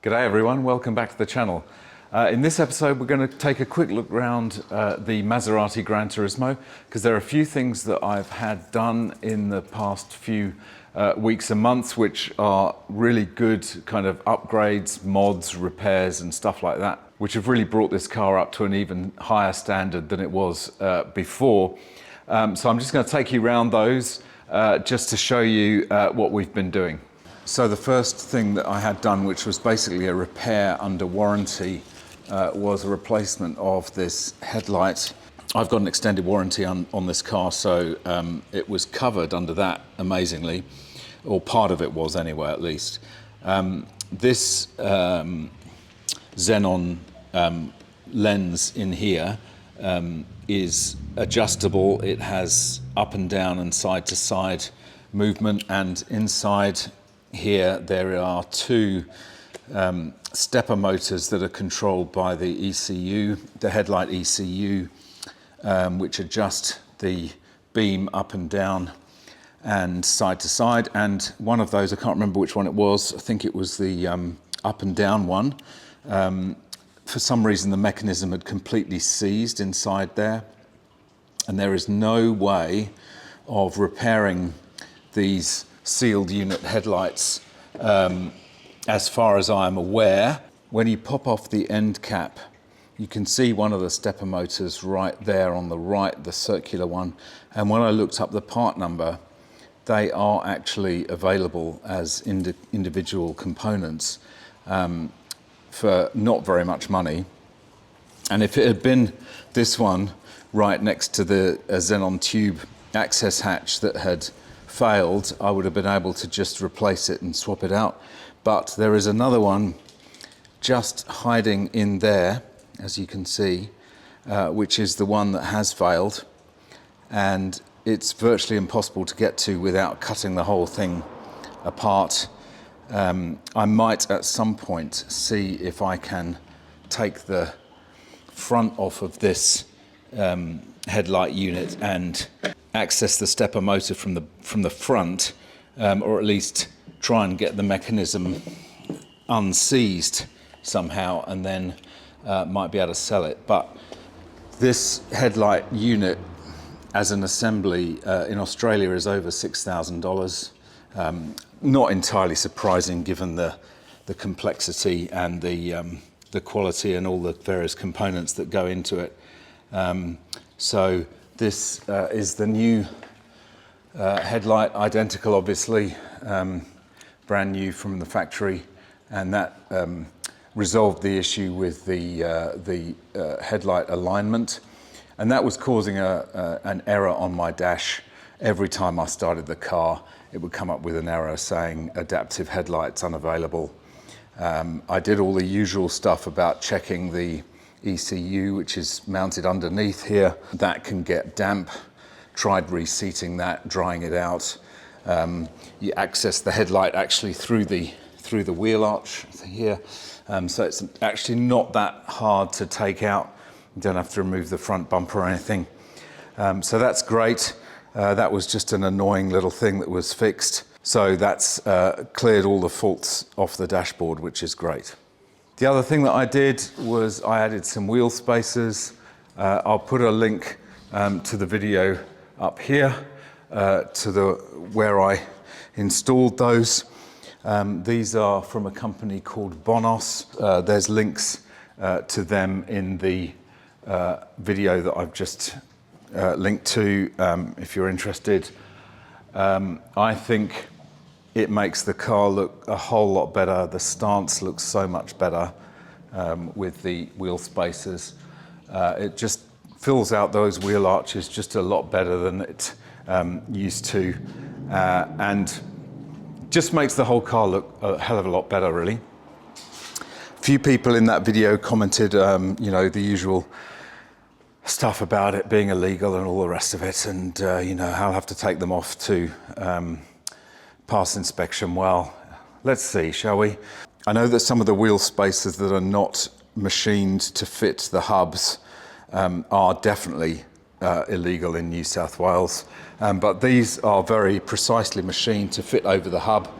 G'day everyone, welcome back to the channel. In this episode we're going to take a quick look around the Maserati GranTurismo, because there are a few things that I've had done in the past few weeks and months which are really good kind of upgrades, mods, repairs and stuff like that, which have really brought this car up to an even higher standard than it was before. So I'm just going to take you around those just to show you what we've been doing. So the first thing that I had done, which was basically a repair under warranty, was a replacement of this headlight. I've got an extended warranty on this car, so it was covered under that amazingly, or part of it was anyway, at least. This xenon lens in here is adjustable. It has up and down and side to side movement, and inside here there are two stepper motors that are controlled by the ECU, the headlight ECU, which adjust the beam up and down and side to side. And one of those, I can't remember which one it was, I think it was the up and down one. For some reason the mechanism had completely seized inside there, and there is no way of repairing these sealed unit headlights as far as I am aware. When you pop off the end cap, you can see one of the stepper motors right there on the right, the circular one, and when I looked up the part number, they are actually available as individual components for not very much money. And if it had been this one right next to the xenon tube access hatch that had failed, I would have been able to just replace it and swap it out. But there is another one just hiding in there, as you can see, which is the one that has failed, and it's virtually impossible to get to without cutting the whole thing apart. I might at some point see if I can take the front off of this headlight unit and access the stepper motor from the front, or at least try and get the mechanism unseized somehow, and then might be able to sell it. But this headlight unit as an assembly in Australia is over $6,000. Not entirely surprising given the complexity and the quality and all the various components that go into it. So this is the new headlight, identical obviously, brand new from the factory, and that resolved the issue with the headlight alignment, and that was causing an error on my dash. Every time I started the car, it would come up with an error saying adaptive headlights unavailable. I did all the usual stuff about checking the ECU, which is mounted underneath here. That can get damp. Tried reseating that, drying it out. You access the headlight actually through the wheel arch here, so it's actually not that hard to take out. You don't have to remove the front bumper or anything. So that's great. That was just an annoying little thing that was fixed. So that's cleared all the faults off the dashboard, which is great. The other thing that I did was I added some wheel spacers. I'll put a link to the video up here to where I installed those. These are from a company called Bonos. There's links to them in the video that I've just linked to if you're interested. I think it makes the car look a whole lot better. The stance looks so much better with the wheel spacers. It just fills out those wheel arches just a lot better than it used to, and just makes the whole car look a hell of a lot better, really. A few people in that video commented, you know, the usual stuff about it being illegal and all the rest of it, and you know, I'll have to take them off to pass inspection. Well, let's see, shall we? I know that some of the wheel spacers that are not machined to fit the hubs are definitely illegal in New South Wales, but these are very precisely machined to fit over the hub,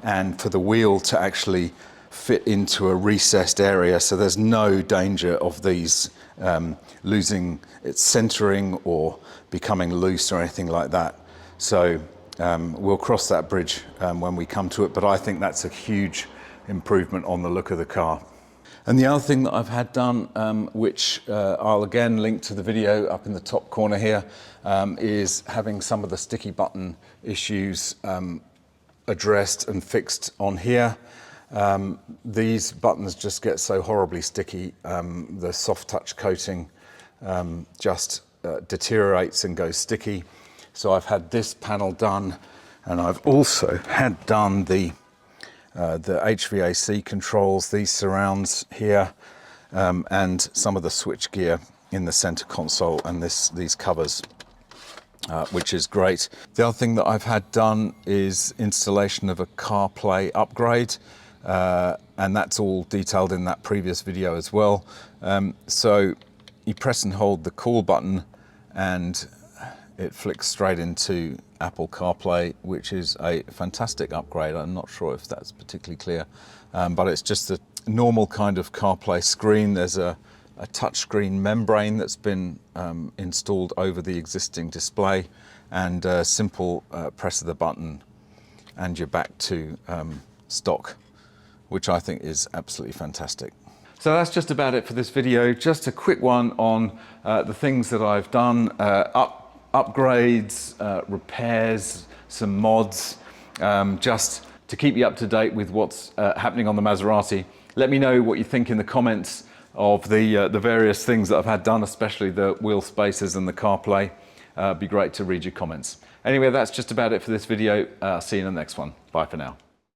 and for the wheel to actually fit into a recessed area, so there's no danger of these losing its centering or becoming loose or anything like that. So we'll cross that bridge when we come to it, but I think that's a huge improvement on the look of the car. And the other thing that I've had done, which I'll again link to the video up in the top corner here, is having some of the sticky button issues addressed and fixed on here. These buttons just get so horribly sticky. The soft touch coating just deteriorates and goes sticky. So I've had this panel done, and I've also had done the HVAC controls, these surrounds here, and some of the switch gear in the center console and these covers, which is great. The other thing that I've had done is installation of a CarPlay upgrade, and that's all detailed in that previous video as well. So you press and hold the call button and it flicks straight into Apple CarPlay, which is a fantastic upgrade. I'm not sure if that's particularly clear, but it's just a normal kind of CarPlay screen. There's a touchscreen membrane that's been installed over the existing display, and a simple press of the button and you're back to stock, which I think is absolutely fantastic. So that's just about it for this video. Just a quick one on the things that I've done, upgrades, repairs, some mods, just to keep you up to date with what's happening on the Maserati. Let me know what you think in the comments of the various things that I've had done, especially the wheel spacers and the CarPlay. It'd be great to read your comments. Anyway, that's just about it for this video. See you in the next one. Bye for now.